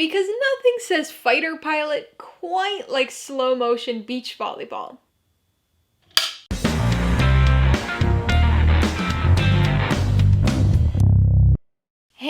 because nothing says fighter pilot quite like slow motion beach volleyball.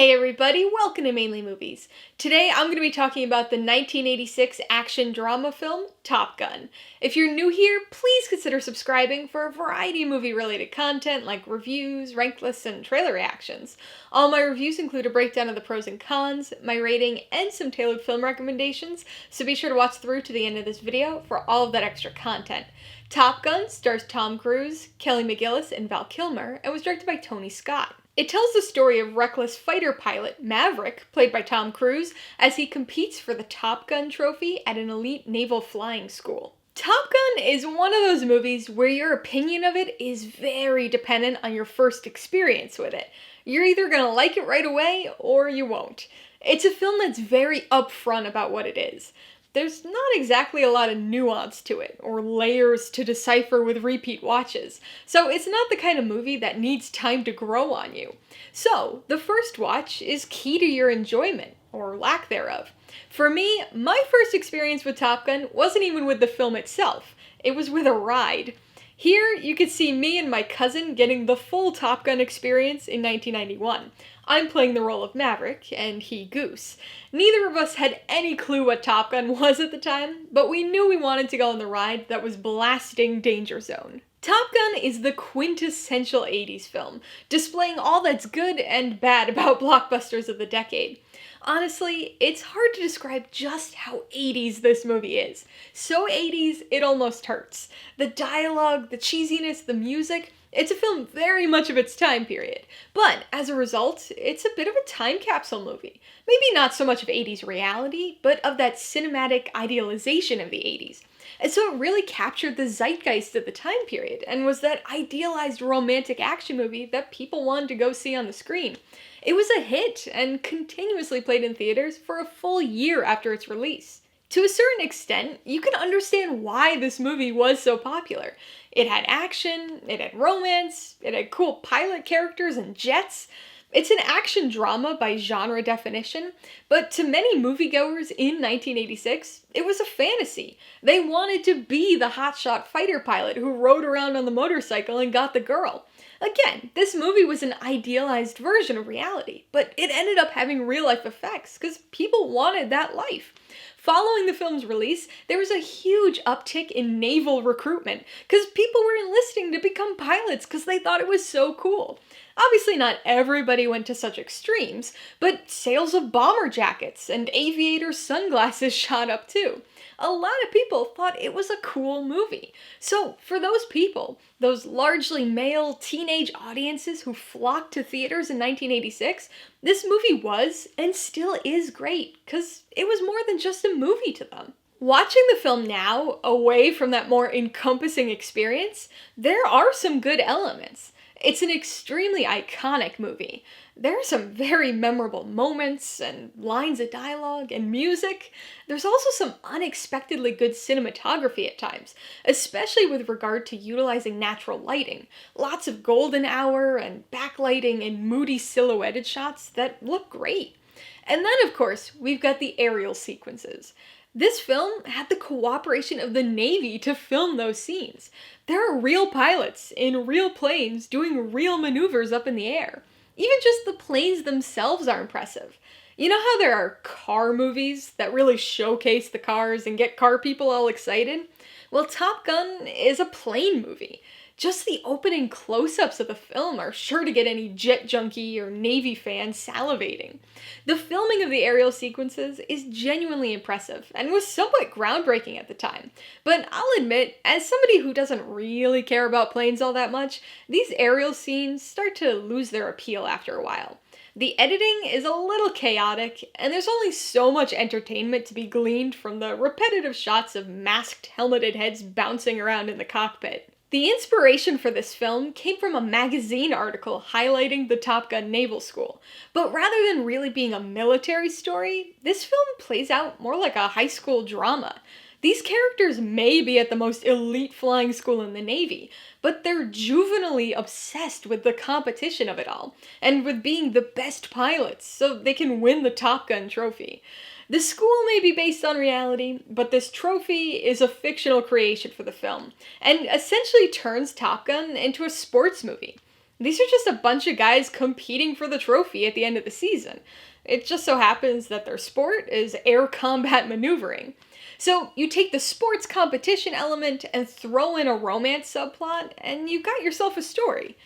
Hey everybody, welcome to Mainly Movies. Today I'm going to be talking about the 1986 action drama film, Top Gun. If you're new here, please consider subscribing for a variety of movie-related content like reviews, ranked lists, and trailer reactions. All my reviews include a breakdown of the pros and cons, my rating, and some tailored film recommendations, so be sure to watch through to the end of this video for all of that extra content. Top Gun stars Tom Cruise, Kelly McGillis, and Val Kilmer, and was directed by Tony Scott. It tells the story of reckless fighter pilot Maverick, played by Tom Cruise, as he competes for the Top Gun trophy at an elite naval flying school. Top Gun is one of those movies where your opinion of it is very dependent on your first experience with it. You're either gonna like it right away, or you won't. It's a film that's very upfront about what it is. There's not exactly a lot of nuance to it, or layers to decipher with repeat watches, so it's not the kind of movie that needs time to grow on you. So, the first watch is key to your enjoyment, or lack thereof. For me, my first experience with Top Gun wasn't even with the film itself, it was with a ride. Here, you could see me and my cousin getting the full Top Gun experience in 1991. I'm playing the role of Maverick, and he Goose. Neither of us had any clue what Top Gun was at the time, but we knew we wanted to go on the ride that was blasting Danger Zone. Top Gun is the quintessential 80s film, displaying all that's good and bad about blockbusters of the decade. Honestly, it's hard to describe just how 80s this movie is. So 80s, it almost hurts. The dialogue, the cheesiness, the music, it's a film very much of its time period. But as a result, it's a bit of a time capsule movie. Maybe not so much of 80s reality, but of that cinematic idealization of the 80s. And so it really captured the zeitgeist of the time period, and was that idealized romantic action movie that people wanted to go see on the screen. It was a hit, and continuously played in theaters for a full year after its release. To a certain extent, you can understand why this movie was so popular. It had action, it had romance, it had cool pilot characters and jets. It's an action drama by genre definition, but to many moviegoers in 1986, it was a fantasy. They wanted to be the hotshot fighter pilot who rode around on the motorcycle and got the girl. Again, this movie was an idealized version of reality, but it ended up having real-life effects because people wanted that life. Following the film's release, there was a huge uptick in naval recruitment because people were enlisting to become pilots because they thought it was so cool. Obviously not everybody went to such extremes, but sales of bomber jackets and aviator sunglasses shot up too. A lot of people thought it was a cool movie. So for those people, those largely male teenage audiences who flocked to theaters in 1986, this movie was and still is great because it was more than just a movie to them. Watching the film now, away from that more encompassing experience, there are some good elements. It's an extremely iconic movie. There are some very memorable moments, and lines of dialogue, and music. There's also some unexpectedly good cinematography at times, especially with regard to utilizing natural lighting. Lots of golden hour and backlighting and moody silhouetted shots that look great. And then, of course, we've got the aerial sequences. This film had the cooperation of the Navy to film those scenes. There are real pilots in real planes doing real maneuvers up in the air. Even just the planes themselves are impressive. You know how there are car movies that really showcase the cars and get car people all excited? Well, Top Gun is a plane movie. Just the opening close-ups of the film are sure to get any jet junkie or Navy fan salivating. The filming of the aerial sequences is genuinely impressive and was somewhat groundbreaking at the time. But I'll admit, as somebody who doesn't really care about planes all that much, these aerial scenes start to lose their appeal after a while. The editing is a little chaotic, and there's only so much entertainment to be gleaned from the repetitive shots of masked, helmeted heads bouncing around in the cockpit. The inspiration for this film came from a magazine article highlighting the Top Gun Naval School, but rather than really being a military story, this film plays out more like a high school drama. These characters may be at the most elite flying school in the Navy, but they're juvenilely obsessed with the competition of it all, and with being the best pilots, so they can win the Top Gun trophy. The school may be based on reality, but this trophy is a fictional creation for the film, and essentially turns Top Gun into a sports movie. These are just a bunch of guys competing for the trophy at the end of the season. It just so happens that their sport is air combat maneuvering. So you take the sports competition element and throw in a romance subplot, and you've got yourself a story.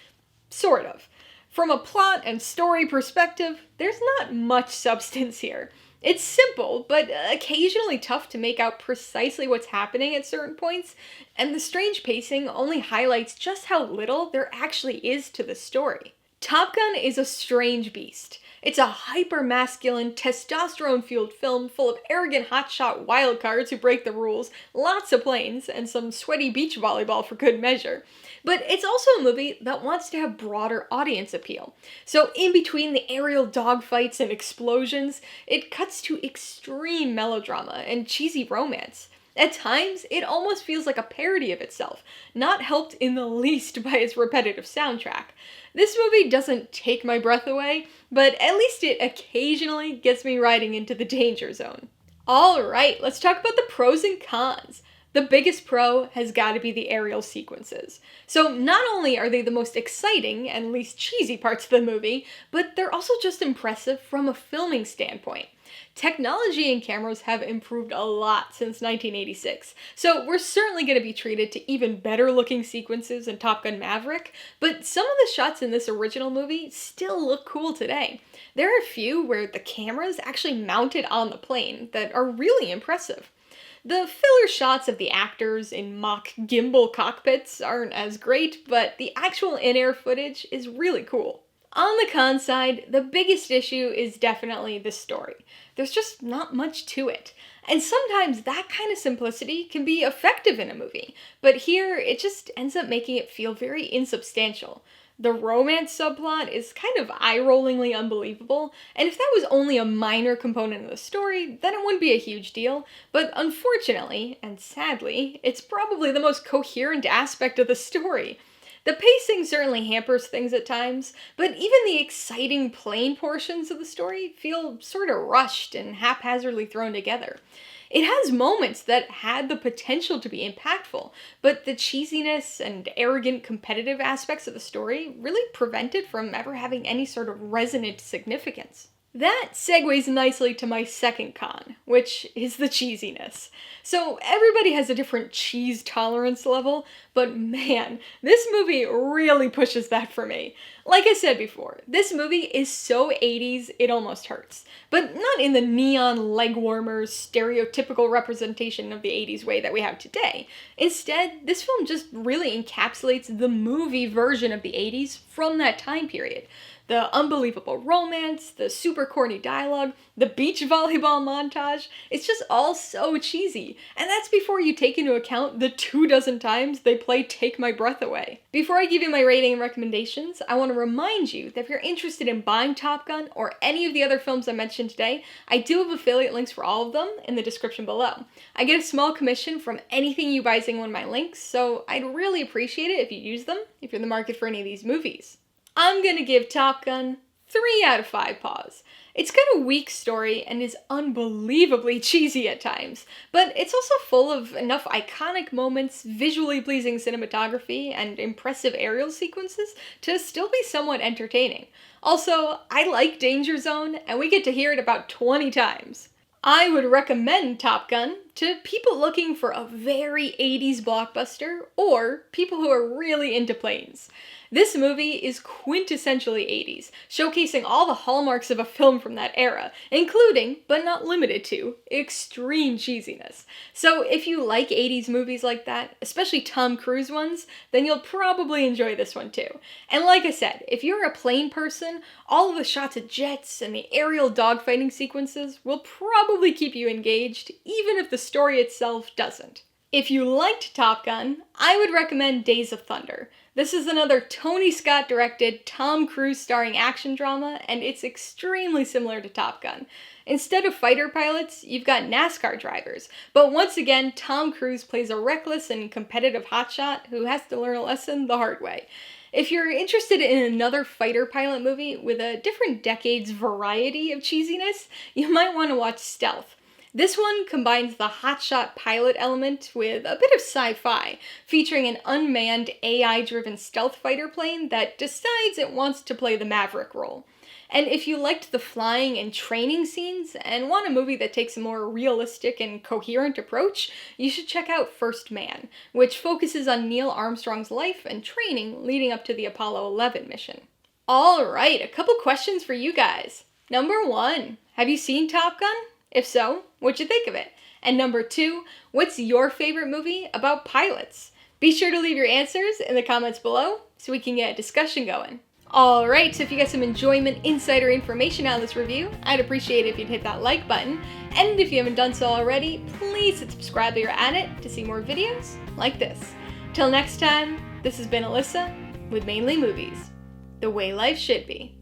Sort of. From a plot and story perspective, there's not much substance here. It's simple, but occasionally tough to make out precisely what's happening at certain points, and the strange pacing only highlights just how little there actually is to the story. Top Gun is a strange beast. It's a hyper-masculine, testosterone-fueled film full of arrogant hotshot wildcards who break the rules, lots of planes, and some sweaty beach volleyball for good measure. But it's also a movie that wants to have broader audience appeal. So in between the aerial dogfights and explosions, it cuts to extreme melodrama and cheesy romance. At times, it almost feels like a parody of itself, not helped in the least by its repetitive soundtrack. This movie doesn't take my breath away, but at least it occasionally gets me riding into the danger zone. Alright, let's talk about the pros and cons. The biggest pro has got to be the aerial sequences. So not only are they the most exciting and least cheesy parts of the movie, but they're also just impressive from a filming standpoint. Technology and cameras have improved a lot since 1986, so we're certainly going to be treated to even better looking sequences in Top Gun Maverick, but some of the shots in this original movie still look cool today. There are a few where the camera's actually mounted on the plane that are really impressive. The filler shots of the actors in mock gimbal cockpits aren't as great, but the actual in-air footage is really cool. On the con side, the biggest issue is definitely the story. There's just not much to it. And sometimes that kind of simplicity can be effective in a movie, but here it just ends up making it feel very insubstantial. The romance subplot is kind of eye-rollingly unbelievable, and if that was only a minor component of the story, then it wouldn't be a huge deal, but unfortunately, and sadly, it's probably the most coherent aspect of the story. The pacing certainly hampers things at times, but even the exciting plane portions of the story feel sort of rushed and haphazardly thrown together. It has moments that had the potential to be impactful, but the cheesiness and arrogant competitive aspects of the story really prevent it from ever having any sort of resonant significance. That segues nicely to my second con, which is the cheesiness. So everybody has a different cheese tolerance level, but man, this movie really pushes that for me. Like I said before, this movie is so 80s it almost hurts, but not in the neon leg warmers stereotypical representation of the 80s way that we have today. Instead, this film just really encapsulates the movie version of the 80s from that time period. The unbelievable romance, the super corny dialogue, the beach volleyball montage, it's just all so cheesy. And that's before you take into account the 24 times they play Take My Breath Away. Before I give you my rating and recommendations, I want to remind you that if you're interested in buying Top Gun or any of the other films I mentioned today, I do have affiliate links for all of them in the description below. I get a small commission from anything you buy using one of my links, so I'd really appreciate it if you use them if you're in the market for any of these movies. I'm gonna give Top Gun 3 out of 5 paws. It's got a weak story and is unbelievably cheesy at times, but it's also full of enough iconic moments, visually pleasing cinematography, and impressive aerial sequences to still be somewhat entertaining. Also, I like Danger Zone, and we get to hear it about 20 times. I would recommend Top Gun to people looking for a very 80s blockbuster or people who are really into planes. This movie is quintessentially 80s, showcasing all the hallmarks of a film from that era, including, but not limited to, extreme cheesiness. So if you like 80s movies like that, especially Tom Cruise ones, then you'll probably enjoy this one too. And like I said, if you're a plane person, all of the shots of jets and the aerial dogfighting sequences will probably keep you engaged, even if the story itself doesn't. If you liked Top Gun, I would recommend Days of Thunder. This is another Tony Scott-directed, Tom Cruise starring action drama, and it's extremely similar to Top Gun. Instead of fighter pilots, you've got NASCAR drivers. But once again, Tom Cruise plays a reckless and competitive hotshot who has to learn a lesson the hard way. If you're interested in another fighter pilot movie with a different decade's variety of cheesiness, you might want to watch Stealth. This one combines the hotshot pilot element with a bit of sci-fi, featuring an unmanned AI-driven stealth fighter plane that decides it wants to play the Maverick role. And if you liked the flying and training scenes and want a movie that takes a more realistic and coherent approach, you should check out First Man, which focuses on Neil Armstrong's life and training leading up to the Apollo 11 mission. Alright, a couple questions for you guys. Number 1, have you seen Top Gun? If so, what'd you think of it? And number 2, what's your favorite movie about pilots? Be sure to leave your answers in the comments below so we can get a discussion going. Alright, so if you got some enjoyment, insider information out of this review, I'd appreciate it if you'd hit that like button. And if you haven't done so already, please hit subscribe while you're at it to see more videos like this. Till next time, this has been Alyssa with Mainly Movies, the way life should be.